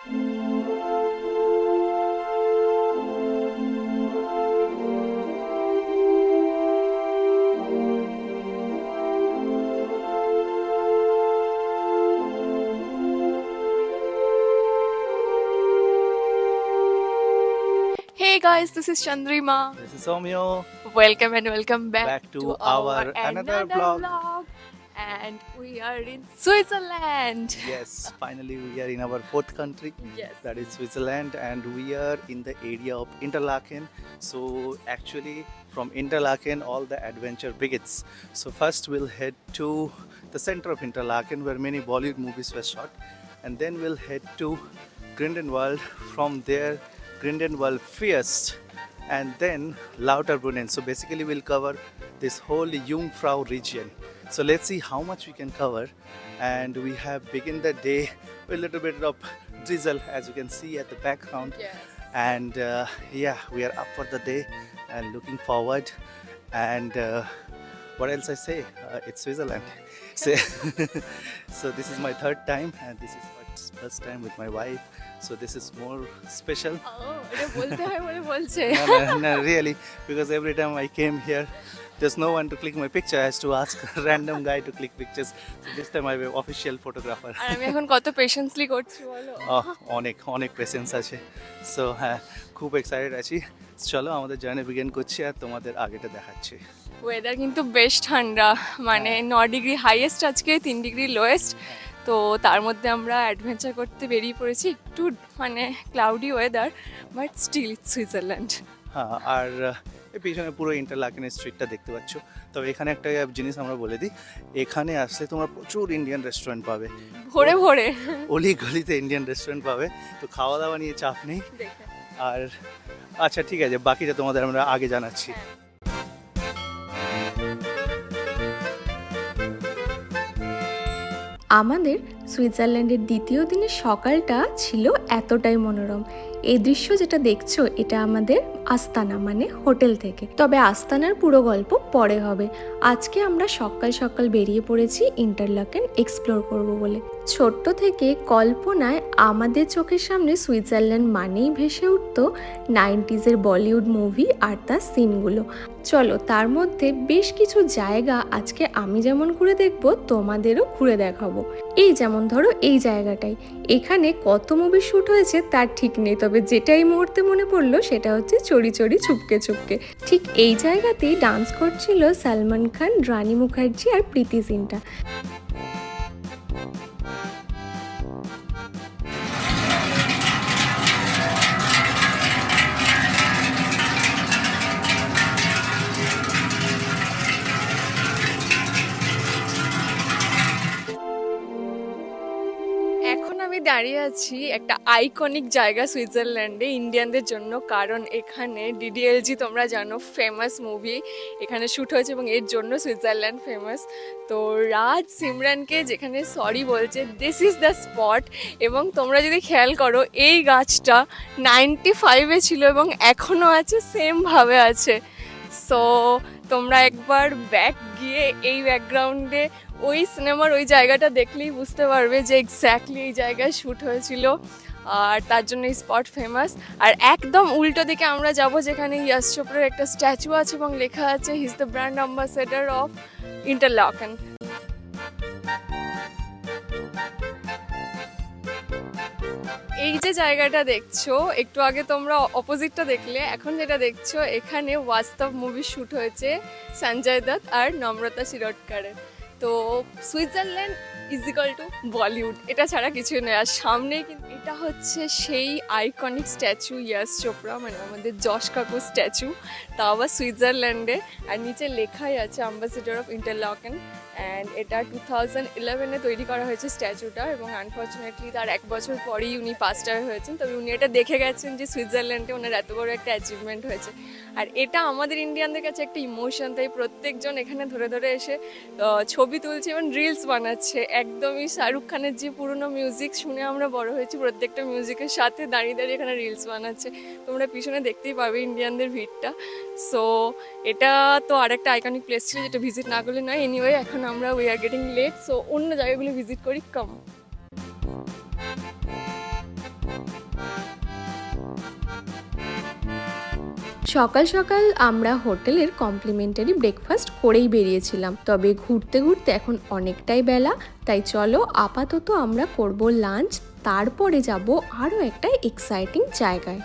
Hey guys, this is Chandrima. This is Somyo, Welcome and welcome back back to to our our another another vlog. vlog. And we are in Switzerland. Yes, finally we are in our fourth country, Yes. that is Switzerland, and we are in the area of Interlaken. So actually from Interlaken all the adventure begins. So first we'll head to the center of Interlaken where many Bollywood movies were shot, and then we'll head to Grindelwald. From there Grindelwald Fiest, and then Lauterbrunnen. So basically we'll cover this whole Jungfrau region. So let's see how much we can cover. And we have begun the day with a little bit of drizzle, as you can see at the background. Yes. And yeah, we are up for the day and looking forward. And what else I say? It's Switzerland. So, so this is my third time, and this is first time with my wife. So this is more special. Oh, এটা বলতে হয় বলে বলছে। No, really, because every time I came here, there's no one to click my picture. I have to ask a random guy to click pictures. So this time I have an official photographer. আর আমি এখন কত patiently করছি বলো। অনেক অনেক patience আছে। So হ্যাঁ, খুব এক্সাইটেড আছি। চলো আমাদের জার্নি বিগিন করছি আর তোমাদের আগেটা দেখাচ্ছি। ওয়েদার কিন্তু বেশ ঠান্ডা, মানে 9 ডিগ্রি হাইয়েস্ট আজকে, 3 ডিগ্রি লোয়েস্ট। তো তার মধ্যে আমরা অ্যাডভেঞ্চার করতে বেরিয়ে পড়েছি। একটু মানে cloudy weather, but still it's Switzerland. হ্যাঁ, আর এই পিছনে পুরো ইন্টারলাকেনের স্ট্রিটটা দেখতে পাচ্ছ। তবে এখানে একটা জিনিস আমরা বলে দিই, এখানে আসলে তোমরা প্রচুর ইন্ডিয়ান রেস্টুরেন্ট পাবে, ভরে ভরে অলি গলিতে ইন্ডিয়ান রেস্টুরেন্ট পাবে। তো খাওয়া দাওয়া নিয়ে চাপ নেই। আর আচ্ছা ঠিক আছে, বাকিটা তোমাদের আমরা আগে জানাচ্ছি। আমাদের সুইজারল্যান্ডের দ্বিতীয় দিনের সকালটা ছিল এতটাই মনোরম। এই দৃশ্য যেটা দেখছো এটা আমাদের আস্তানা মানে হোটেল থেকে। তবে আস্তানার পুরো গল্প পরে হবে। আজকে আমরা সকাল সকাল বেরিয়ে পড়েছি ইন্টারলাকেন এক্সপ্লোর করব বলে। ছোট্ট থেকে কল্পনায় আমাদের চোখের সামনে সুইজারল্যান্ড মানেই ভেসে উঠত 90s বলিউড মুভি আর তার সিনগুলো। চলো তার মধ্যে বেশ কিছু জায়গা আজকে আমি যেমন ঘুরে দেখব তোমাদেরও ঘুরে দেখাবো। এই যেমন ধরো এই জায়গাটাই, এখানে কত মুভি শ্যুট হয়েছে তার ঠিক নেই, তবে যেটা এই মুহূর্তে মনে পড়লো সেটা হচ্ছে চড়ি চড়ি চুপকে চুপকে। ঠিক এই জায়গাতেই ডান্স করছিল সালমান খান, রানী মুখার্জি আর প্রীতি জিন্টা। এখন আমি দাঁড়িয়ে আছি একটা আইকনিক জায়গা সুইজারল্যান্ডে ইন্ডিয়ানদের জন্য, কারণ এখানে ডিডিএলজি তোমরা জানো ফেমাস মুভি এখানে শ্যুট হয়েছে এবং এর জন্য সুইজারল্যান্ড ফেমাস। তো রাজ সিমরানকে যেখানে সরি বলছে, দিস ইজ দ্য স্পট। এবং তোমরা যদি খেয়াল করো এই গাছটা 95-এ ছিল এবং এখনও আছে, সেমভাবে আছে। সো তোমরা একবার ব্যাক গিয়ে এই ব্যাকগ্রাউন্ডে ওই সিনেমার ওই জায়গাটা দেখলেই বুঝতে পারবে যে এক্স্যাক্টলি এই জায়গায় শ্যুট হয়েছিল, আর তার জন্য এই স্পট ফেমাস। আর একদম উল্টো দিকে আমরা যাব যেখানে ইয়াশ চোপড়ার একটা স্ট্যাচু আছে এবং লেখা আছে he is the brand ambassador of Interlaken. এই যে জায়গাটা দেখছো, একটু আগে তোমরা অপোজিটটা দেখলে, এখন যেটা দেখছো এখানে বাস্তব মুভি শ্যুট হয়েছে সঞ্জয় দত্ত আর নম্রতা শিরোডকারের। তো সুইজারল্যান্ড ইজিক্যাল টু বলিউড, এটা ছাড়া কিছুই নয়। আর সামনে কিন্তু এটা হচ্ছে সেই আইকনিক স্ট্যাচু ইয়াশ চোপড়া, মানে আমাদের যশ কাকুর স্ট্যাচু, তা আবার সুইজারল্যান্ডে। আর নিচে লেখাই আছে অ্যাম্বাসেডর অফ ইন্টারলাকেন। অ্যান্ড এটা 2011-এ তৈরি করা হয়েছে স্ট্যাচুটা, এবং আনফর্চুনেটলি তার 1 বছর পরেই উনি পাস্ট আউট হয়েছেন। তবে উনি এটা দেখে গেছেন যে সুইজারল্যান্ডে ওনার এত বড় একটা অ্যাচিভমেন্ট হয়েছে। আর এটা আমাদের ইন্ডিয়ানদের কাছে একটা ইমোশন, তাই প্রত্যেকজন এখানে ধরে ধরে এসে ছবি তুলছে এবং রিলস বানাচ্ছে। একদমই শাহরুখ খানের যে পুরনো মিউজিক শুনে আমরা বড় হয়েছি, প্রত্যেকটা মিউজিকের সাথে দাঁড়িয়ে দাঁড়িয়ে এখানে রিলস বানাচ্ছে। তোমরা পিছনে দেখতেই পাবে ইন্ডিয়ানদের ভিড়টা। সো এটা তো আরেকটা আইকনিক প্লেস ছিল যেটা ভিজিট না করলে নয়। এনিওয়ে এখন আমরা we are getting late, so অন্য জায়গাগুলো ভিজিট করি। কাম সকাল সকাল আমরা হোটেলের কমপ্লিমেন্টারি ব্রেকফাস্ট করেই বেরিয়েছিলাম, তবে ঘুরতে ঘুরতে এখন অনেকটাই বেলা, তাই চলো আপাতত আমরা করব লাঞ্চ, তারপরে যাব আরও একটা এক্সাইটিং জায়গায়।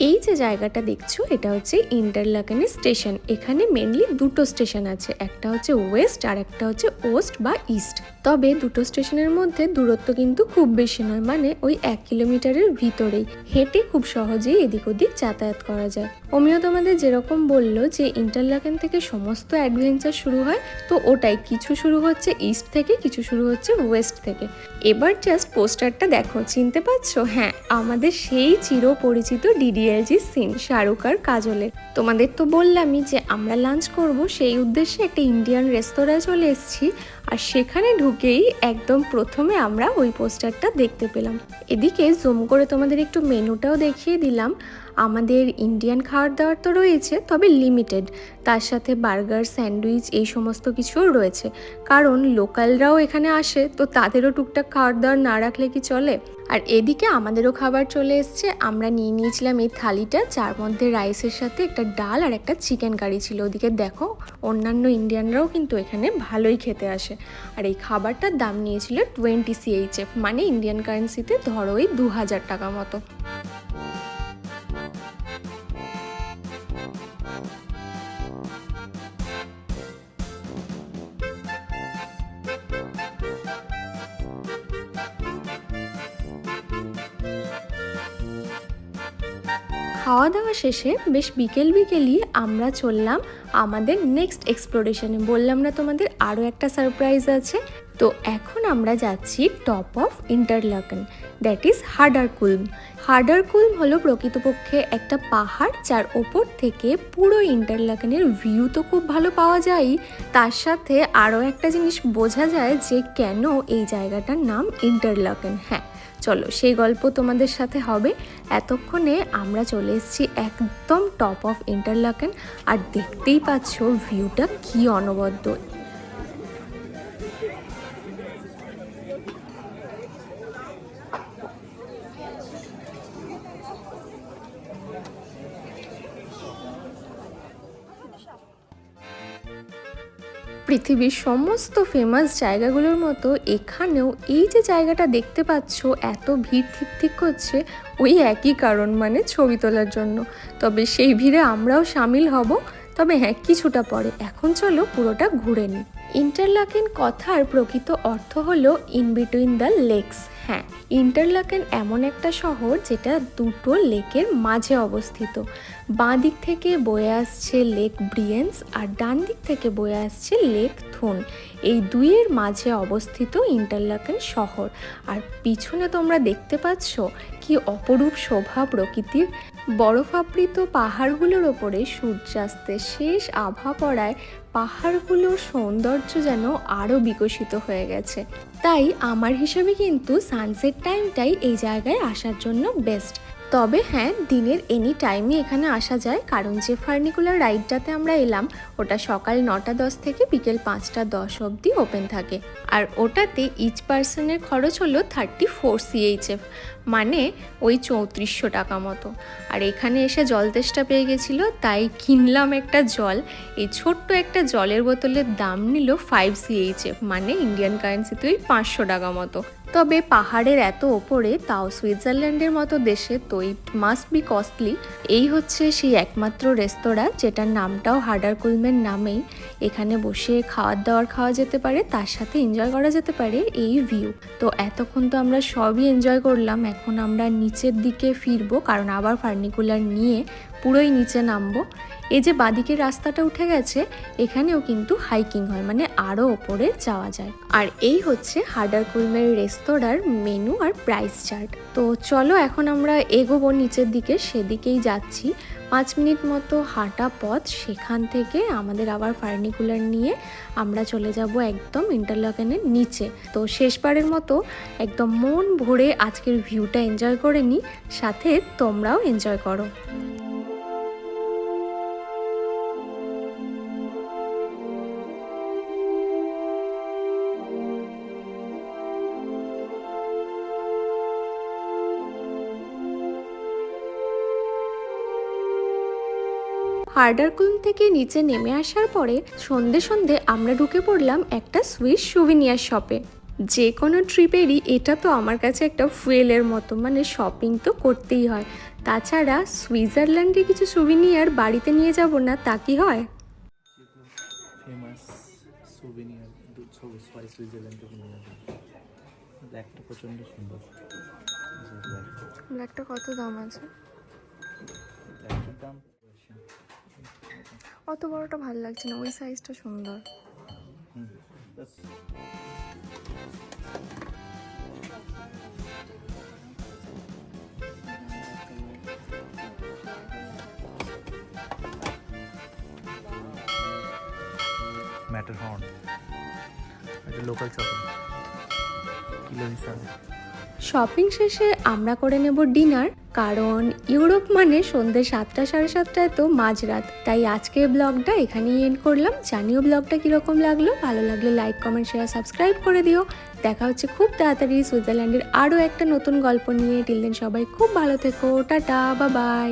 এই যে জায়গাটা দেখছো এটা হচ্ছে ইন্টারলাকেনের স্টেশন। এখানে মেনলি দুটো স্টেশন আছে, একটা হচ্ছে ওয়েস্ট আর একটা হচ্ছে ওস্ট বা ইস্ট। তবে দুটো স্টেশনের মধ্যে দূরত্ব কিন্তু খুব বেশি নয়, মানে ওই 1 কিলোমিটারের ভিতরেই, হেঁটে খুব সহজেই এদিক ওদিক যাতায়াত করা যায়। অমিয় তোমাদের যেরকম বললো যে ইন্টারলাকেন থেকে সমস্ত অ্যাডভেঞ্চার শুরু হয়, তো ওটাই, কিছু শুরু হচ্ছে ইস্ট থেকে, কিছু শুরু হচ্ছে ওয়েস্ট থেকে। এবার জাস্ট পোস্টারটা দেখো, চিনতে পারছো? হ্যাঁ, আমাদের সেই চিরপরিচিত ডিডিএলজি সিন, শাহরুখ আর কাজলের। তোমাদের তো বললামই যে আমরা লাঞ্চ করব, সেই উদ্দেশ্যে একটা ইন্ডিয়ান রেস্তোরাঁয় চলে এসেছি, আর সেখানে ঢুকেই একদম প্রথমে আমরা ওই পোস্টারটা দেখতে পেলাম। এদিকে জুম করে তোমাদের একটু মেনুটাও দেখিয়ে দিলাম। আমাদের ইন্ডিয়ান খাবার দাবার তো রয়েছে, তবে লিমিটেড, তার সাথে বার্গার, স্যান্ডউইচ এই সমস্ত কিছুও রয়েছে, কারণ লোকালরাও এখানে আসে, তো তাদেরও টুকটাক খাবার দাবার না রাখলে কি চলে। আর এদিকে আমাদেরও খাবার চলে এসছে। আমরা নিয়ে নিয়েছিলাম এই থালিটা, যার মধ্যে রাইসের সাথে একটা ডাল আর একটা চিকেন কারি ছিল। ওদিকে দেখো অন্যান্য ইন্ডিয়ানরাও কিন্তু এখানে ভালোই খেতে আসে। আর এই খাবারটার দাম নিয়েছিল 20 CHF, মানে ইন্ডিয়ান কারেন্সিতে ধরো ওই 2000 টাকা মতো। খাওয়া দাওয়া শেষে বেশ বিকেল বিকেলই আমরা চললাম আমাদের নেক্সট এক্সপ্লোরেশনে। বললাম না তোমাদের আরও একটা সারপ্রাইজ আছে। তো এখন আমরা যাচ্ছি top of Interlaken, that is Harder Kulm. Harder Kulm হলো প্রকৃতপক্ষে একটা পাহাড়, যার ওপর থেকে পুরো ইন্টারলাকেনের ভিউ তো খুব ভালো পাওয়া যায়, তার সাথে আরও একটা জিনিস বোঝা যায় যে কেন এই জায়গাটার নাম ইন্টারলাকেন। হ্যাঁ চলো সেই গল্প তোমাদের সাথে হবে। এতক্ষণে আমরা চলে এসেছি একদম টপ অফ ইন্টারলাকেন, আর দেখতেই পাচ্ছ ভিউটা কি অনবদ্য। পৃথিবীর সমস্ত ফেমাস জায়গাগুলোর মতো এখানেও এই যে জায়গাটা দেখতে পাচ্ছ এত ভিড় ঠিক করছে, ওই একই কারণ, মানে ছবি তোলার জন্য। তবে সেই ভিড়ে আমরাও সামিল হব, তবে হ্যাঁ কিছুটা পরে। এখন চলো পুরোটা ঘুরে নিই। ইন্টারলাকেন কথার প্রকৃত অর্থ হলো ইন বিটুইন দ্য লেকস। হ্যাঁ, ইন্টারলাকেন এমন একটা শহর যেটা দুটো লেকের মাঝে অবস্থিত। বাঁ দিক থেকে বয়ে আসছে লেক ব্রিয়েন্স, আর ডান দিক থেকে বয়ে আসছে লেক থুন। এই দুইয়ের মাঝে অবস্থিত ইন্টারলাকেন শহর। আর পিছনে তোমরা দেখতে পাচ্ছ কি অপরূপ শোভা প্রকৃতির। বরফাবৃত পাহাড়গুলোর ওপরে সূর্যাস্তের শেষ আভা পড়ায় পাহাড়গুলোর সৌন্দর্য যেন আরও বিকশিত হয়ে গেছে। তাই আমার হিসেবে কিন্তু সানসেট টাইমটাই এই জায়গায় আসার জন্য বেস্ট। তবে হ্যাঁ, দিনের এনি টাইমই এখানে আসা যায়, কারণ যে ফার্নিকুলার রাইডটাতে আমরা এলাম ওটা সকাল 9টা 10 থেকে বিকেল 5টা 10 অবধি ওপেন থাকে। আর ওটাতে ইচ পার্সনের খরচ হলো 34 CHF, মানে ওই 3400 টাকা মতো। আর এখানে এসে জল তেষ্টা পেয়ে গেছিলো, তাই কিনলাম একটা জল। এই ছোট্ট একটা জলের বোতলের দাম নিল 5 CHF, মানে ইন্ডিয়ান কারেন্সিতে ওই 500 টাকা মতো। তবে পাহাড়ের এত ওপরে, তাও সুইজারল্যান্ডের মতো দেশে, তো ইট মাস্ট বি কস্টলি। এই হচ্ছে সেই একমাত্র রেস্তোরাঁ যেটার নামটাও হাডারকুলমের নামেই। এখানে বসে খাওয়ার দাওয়ার খাওয়া যেতে পারে, তার সাথে এনজয় করা যেতে পারে এই ভিউ। তো এতক্ষণ তো আমরা সবই এনজয় করলাম, এখন আমরা নিচের দিকে ফিরবো, কারণ আবার ফার্নিকুলার নিয়ে পুরোই নিচে নামবো। এই যে বাদিকের রাস্তাটা উঠে গেছে, এখানেও কিন্তু হাইকিং হয়, মানে আরও ওপরে যাওয়া যায়। আর এই হচ্ছে হাডারকুলমের রেস্তোরাঁর মেনু আর প্রাইস চার্ট। তো চলো এখন আমরা এগোবো নিচের দিকে, সেদিকেই যাচ্ছি। 5 মিনিট মতো হাঁটা পথ, সেখান থেকে আমাদের আবার ফার্নিকুলার নিয়ে আমরা চলে যাব একদম ইন্টারলাকেনের নিচে। তো শেষবারের মতো একদম মন ভরে আজকের ভিউটা এনজয় করে নিই, সাথে তোমরাও এনজয় করো। হার্ডারকুল থেকে নিচে নেমে আসার পরে সন্ধে সন্ধে আমরা ঢুকে পড়লাম একটা সুইস সুভিনিয়ার শপে। যে কোনো ট্রিপেরই এটা তো আমার কাছে একটা ফুয়েলের মতো, মানে শপিং তো করতেই হয়। তাছাড়া সুইজারল্যান্ডে কিছু সুভিনিয়ার বাড়িতে নিয়ে যাব না তা কি হয়? ফেমাস সুভিনিয়ার সুইজারল্যান্ড থেকে নিয়ে যাবেন। ব্ল্যাকটা প্রচণ্ড সুন্দর। ব্ল্যাকটা কত দাম আছে? ব্ল্যাকটার দাম অত বড়টা ভালো লাগছে না, ওই সাইজটা সুন্দর। ম্যাটারহর্ন এটা লোকাল শপিং কিলো হিসাবে। শপিং শেষে আমরা করে নেব ডিনার, কারণ ইউরোপ মানে সন্ধ্যে 7টা সাড়ে 7টায় তো মাঝরাত। তাই আজকের ব্লগটা এখানেই এন্ড করলাম। জানিও ব্লগটা কীরকম লাগলো, ভালো লাগলে লাইক কমেন্ট শেয়ার সাবস্ক্রাইব করে দিও। দেখা হচ্ছে খুব তাড়াতাড়ি সুইজারল্যান্ডের আরও একটা নতুন গল্প নিয়ে। টিল দেন সবাই খুব ভালো থেকো, টাটা, বাই বাই।